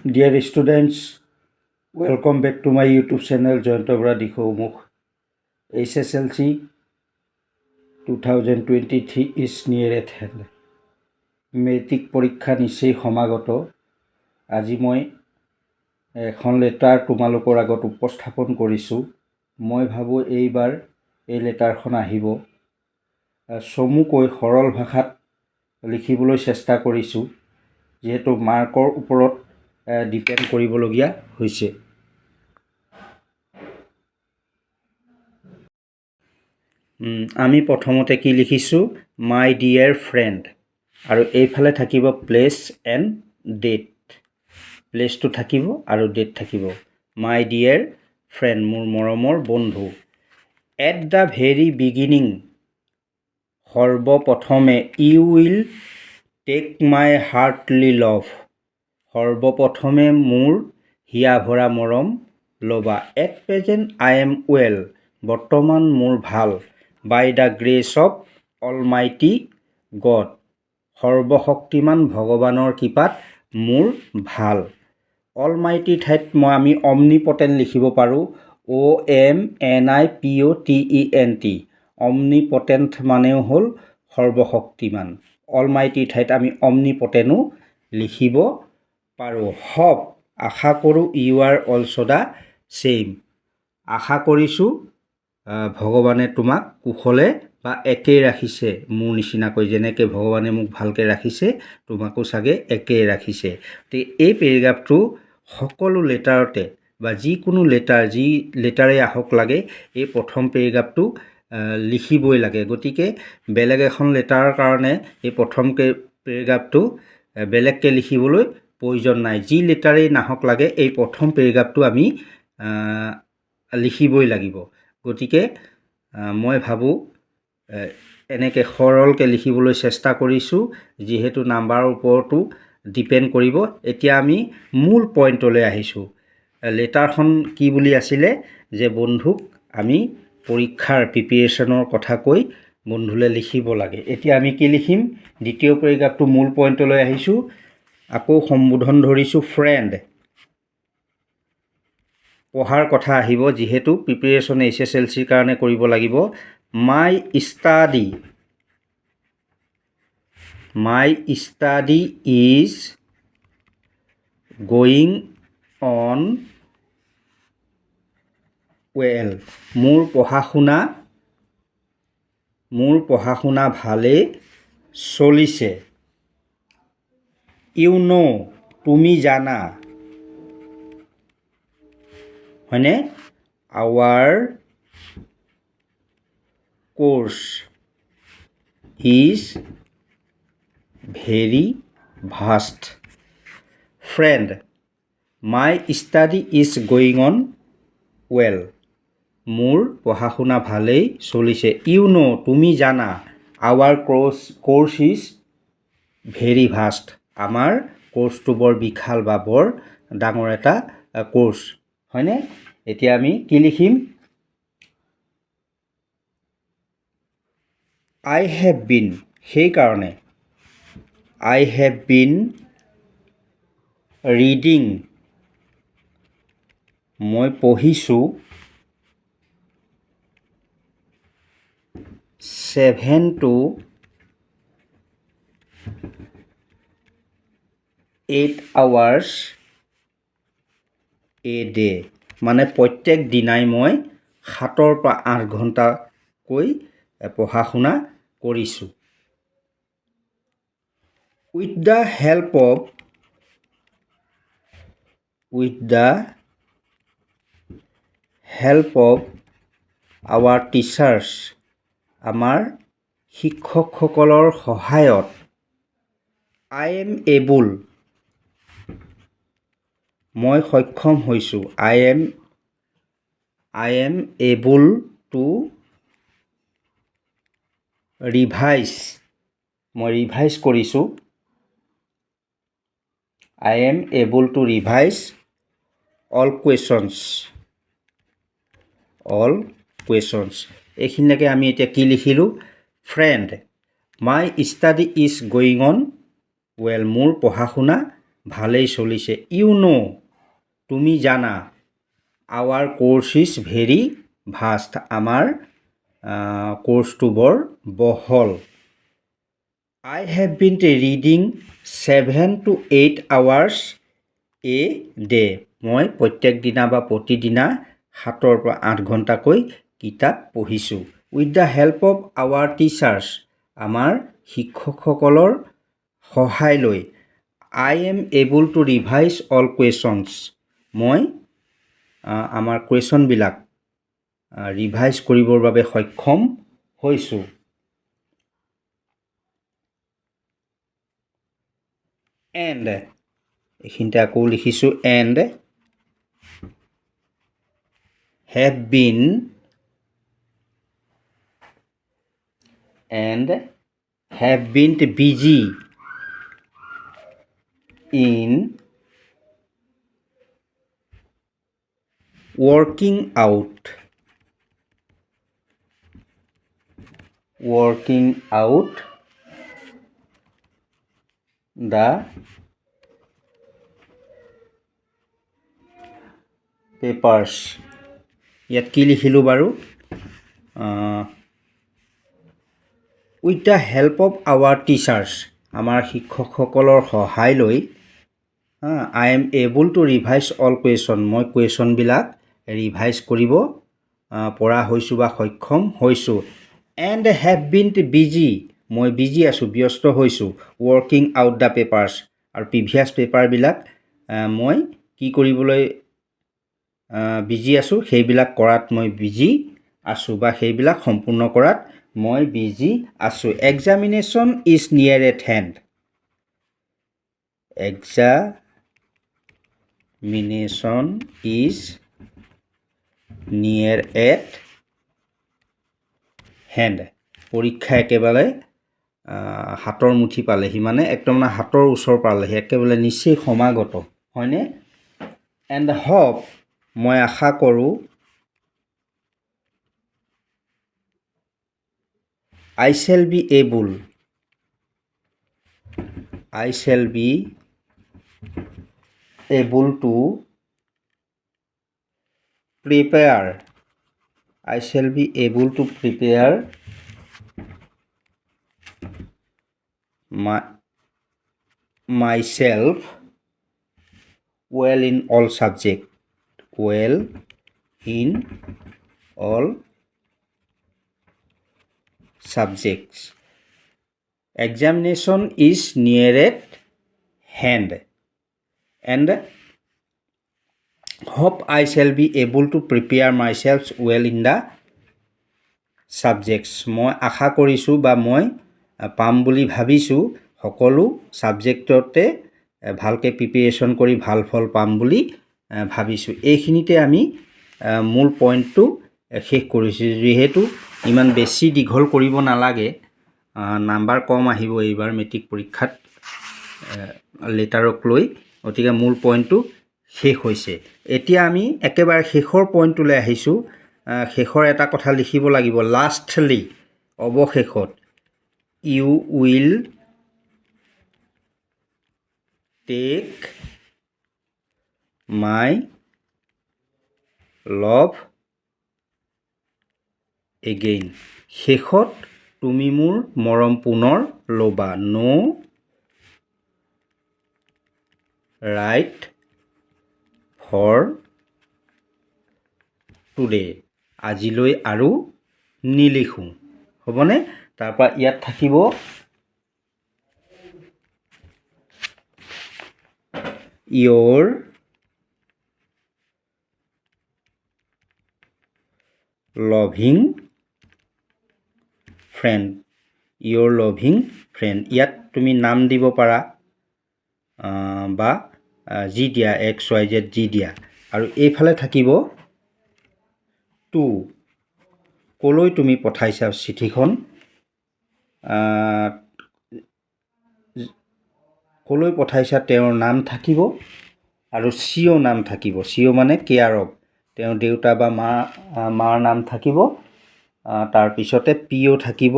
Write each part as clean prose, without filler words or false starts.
Dear students, welcome back to my YouTube channel Jayanta Borah Dikhowmukh. SLC 2023 is near at hand. Metric পৰীক্ষা নিশ্চয় সমাগত। আজি মই এখন লেটাৰ তোমালোকৰ আগত উপস্থাপন কৰিছোঁ। মই ভাবোঁ এইবাৰ এই লেটাৰখন আহিব। চমুকৈ সৰল ভাষাত লিখিবলৈ চেষ্টা কৰিছোঁ, যিহেতু মাৰ্কৰ ওপৰত ডিপেণ্ড কৰিবলগীয়া হৈছে। আমি প্ৰথমতে কি লিখিছোঁ, মাই ডিয়াৰ ফ্ৰেণ্ড, আৰু এইফালে থাকিব প্লেচ এণ্ড ডেট। প্লেচটো থাকিব আৰু ডেট থাকিব। মাই ডিয়াৰ ফ্ৰেণ্ড, মোৰ মৰমৰ বন্ধু। এট দ্য ভেৰি বিগিনিং, সৰ্বপ্ৰথমে, you will take my heartly love, সৰ্বপ্ৰথমে মোৰ হিয়া ভৰা মৰম ল'বা। At present I am well, বৰ্তমান মোৰ ভাল। By the grace of almighty God, সৰ্বশক্তিমান ভগৱানৰ কৃপাত মোৰ ভাল। অলমাইটি ঠাইত আমি অমনিপটেণ্ট লিখিব পাৰোঁ। OMNIPOTENT, অমনিপটেণ্ট মানেও হ'ল সৰ্বশক্তিমান। অলমাইটি ঠাইত আমি অমনিপটেণ্টো লিখিব পাৰোঁ। হপ, আশা কৰোঁ, you are also' the same, আশা কৰিছোঁ ভগৱানে তোমাক কুশলে বা একেই ৰাখিছে, মোৰ নিচিনাকৈ যেনেকৈ ভগৱানে মোক ভালকৈ ৰাখিছে তোমাকো চাগে একেই ৰাখিছে। গতিকে এই পেৰেগ্ৰাফটো সকলো লেটাৰতে বা যিকোনো লেটাৰ, যি লেটাৰেই আহক লাগে, এই প্ৰথম পেৰেগ্ৰাফটো লিখিবই লাগে। গতিকে বেলেগ এখন লেটাৰৰ কাৰণে এই প্ৰথম পেৰেগ্ৰাফটো বেলেগকৈ লিখিবলৈ প্ৰয়োজন নাই। যি লেটাৰেই নাহক লাগে, এই প্ৰথম পেৰেগ্ৰাফটো আমি লিখিবই লাগিব। গতিকে মই ভাবোঁ এনেকৈ সৰলকৈ লিখিবলৈ চেষ্টা কৰিছোঁ, যিহেতু নাম্বাৰৰ ওপৰতো ডিপেণ্ড কৰিব। এতিয়া আমি মূল পইণ্টলৈ আহিছোঁ। লেটাৰখন কি বুলি আছিলে, যে বন্ধুক আমি পৰীক্ষাৰ প্ৰিপেৰেশ্যনৰ কথা কৈ বন্ধুলৈ লিখিব লাগে। এতিয়া আমি কি লিখিম, দ্বিতীয় পেৰেগ্ৰাফটো মূল পইণ্টলৈ আহিছোঁ। আকৌ সম্বোধন ধৰিছোঁ ফ্ৰেণ্ড। পঢ়াৰ কথা আহিব, যিহেতু প্ৰিপেৰেশ্যন SLCৰ কাৰণে কৰিব লাগিব। My study is going on well, মোৰ পঢ়া শুনা ভালেই চলিছে। ইউ ন', তুমি জানা, হয়নে? Our course is very vast. Friend, my study is going on well, মোৰ পঢ়া শুনা ভালেই চলিছে। ইউ ন', তুমি জানা, our course is very vast, আমাৰ কোৰ্চটো বৰ বিশাল বা বৰ ডাঙৰ এটা কোৰ্চ, হয়নে? এতিয়া আমি কি লিখিম, আই হেভ বিন, সেইকাৰণে, আই হেভ বিন ৰিডিং, মই পঢ়িছোঁ 7 to 8 hours a day, মানে প্ৰত্যেক দিনাই মই 7 পৰা 8 ঘণ্টাকৈ পঢ়া শুনা কৰিছোঁ। With the help of our teachers, আমাৰ শিক্ষকসকলৰ সহায়ত, আই এম এবল, মই সক্ষম হৈছোঁ, I am able to revise, মই ৰিভাইজ কৰিছোঁ, I am able to revise all questions. এইখিনিলৈকে আমি এতিয়া কি লিখিলোঁ, friend, my study is going on well, মোৰ পঢ়া শুনা ভালেই চলিছে ইউ নো তুমি জানা our course is very vast আমাৰ কোৰ্চটো বৰ বহল I have been reading 7 to 8 hours a day. মই প্ৰত্যেক দিনা বা প্ৰতিদিনা 7 পৰা 8 ঘণ্টাকৈ কিতাপ পঢ়িছোঁ with the help of our teachers আমাৰ শিক্ষকসকলৰ সহায় লৈ I am able to revise all questions মই আমাৰ কুৱেশ্যনবিলাক ৰিভাইজ কৰিবৰ বাবে সক্ষম হৈছোঁ and এইখিনিতে আকৌ লিখিছোঁ and have been busy in working out the papers ইয়াত কি লিখিলোঁ বাৰু with the help of our teachers আমাৰ শিক্ষকসকলৰ সহায় লৈ I am able to revise all question মই কুৱেশ্যনবিলাক ৰিভাইজ কৰিব পৰা হৈছোঁ বা সক্ষম হৈছোঁ and have been busy মই বিজি আছোঁ ব্যস্ত হৈছোঁ working out the papers আৰু প্ৰিভিয়াছ পেপাৰবিলাক মই কি কৰিবলৈ বিজি আছোঁ সেইবিলাক কৰাত মই বিজি আছোঁ বা সেইবিলাক সম্পূৰ্ণ কৰাত মই বিজি আছোঁ examination is near at hand examination is near at hand পৰীক্ষা একেবাৰে হাতৰ মুঠি পালেহি মানে একদম হাতৰ ওচৰ পালেহি একেবাৰে নিশ্চয় সমাগত হয়নে and hope মই আশা কৰোঁ I shall be able to prepare myself well in all subjects examination is near at hand and hope I shall be able to prepare myself well in the subjects মই আশা কৰিছোঁ বা মই পাম বুলি ভাবিছোঁ সকলো সাবজেক্টতে ভালকৈ প্ৰিপাৰেশ্যন কৰি ভাল ফল পাম বুলি ভাবিছোঁ এইখিনিতে আমি মূল পইণ্টটো শেষ কৰিছোঁ যিহেতু ইমান বেছি দীঘল কৰিব নালাগে নাম্বাৰ কম আহিব এইবাৰ মেট্ৰিক পৰীক্ষাত লেটাৰক লৈ গতিকে মূল পইণ্টটো শেষ হৈছে এতিয়া আমি একেবাৰে শেষৰ পইণ্টটোলৈ আহিছোঁ শেষৰ এটা কথা লিখিব লাগিব লাষ্টলি অৱশেষত you will take my love again শেষত তুমি মোৰ মৰম পুনৰ ল'বা নো ৰাইট ফৰ টুডে আজিলৈ আৰু নিলিখোঁ হ'বনে তাৰপৰা ইয়াত থাকিব your loving friend ইয়াত তুমি নাম দিব পাৰা বা জি দিয়া XYZ জি দিয়া আৰু এইফালে থাকিব টু কলৈ তুমি পঠাইছা চিঠিখন কলৈ পঠাইছা তেওঁৰ নাম থাকিব আৰু চিঅ নাম থাকিব চিঅ মানে কেয়াৰ অফ তেওঁৰ দেউতা বা মাৰ নাম থাকিব তাৰপিছতে পিঅ থাকিব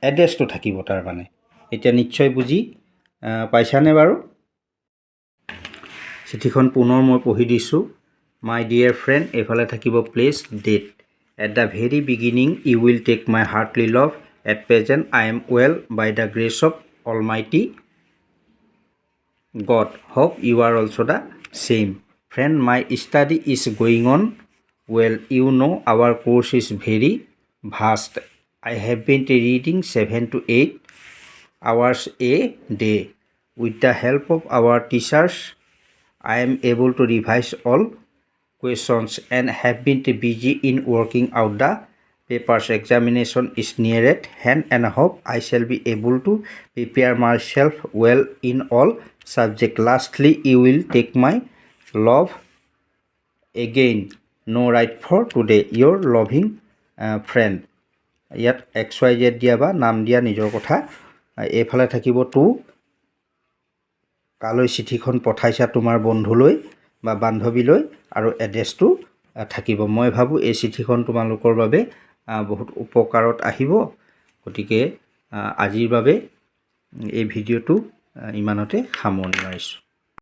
এড্ৰেছটো থাকিব তাৰ মানে এতিয়া নিশ্চয় বুজি পাইছানে বাৰু চিঠিখন পুনৰ মই পঢ়ি দিছোঁ। মাই ডিয়াৰ ফ্ৰেণ্ড, এইফালে থাকিব place date. At the very beginning you will take my heartly love. At present I am well by the grace of almighty God. Hope you are also the same. Friend, my study is going on well. You know our course is very vast. I have been reading 7 to 8 hours a day. With the help of our teachers, I am able to revise all questions and have been busy in working out the papers. Examination is near at hand and hope I shall be able to prepare myself well in all subjects. Lastly, you will take my love again. No write for today. Your loving friend. ইয়াত XYZ দিয়া বা নাম দিয়া নিজৰ কথা। এইফালে থাকিব two, কালৈ চিঠিখন পঠাইছা তোমাৰ বন্ধুলৈ বা বান্ধৱীলৈ, আৰু এড্ৰেছটো থাকিব। মই ভাবোঁ এই চিঠিখন তোমালোকৰ বাবে বহুত উপকাৰত আহিব। গতিকে আজিৰ বাবে এই ভিডিঅ'টো ইমানতে সামৰণি মাৰিছোঁ।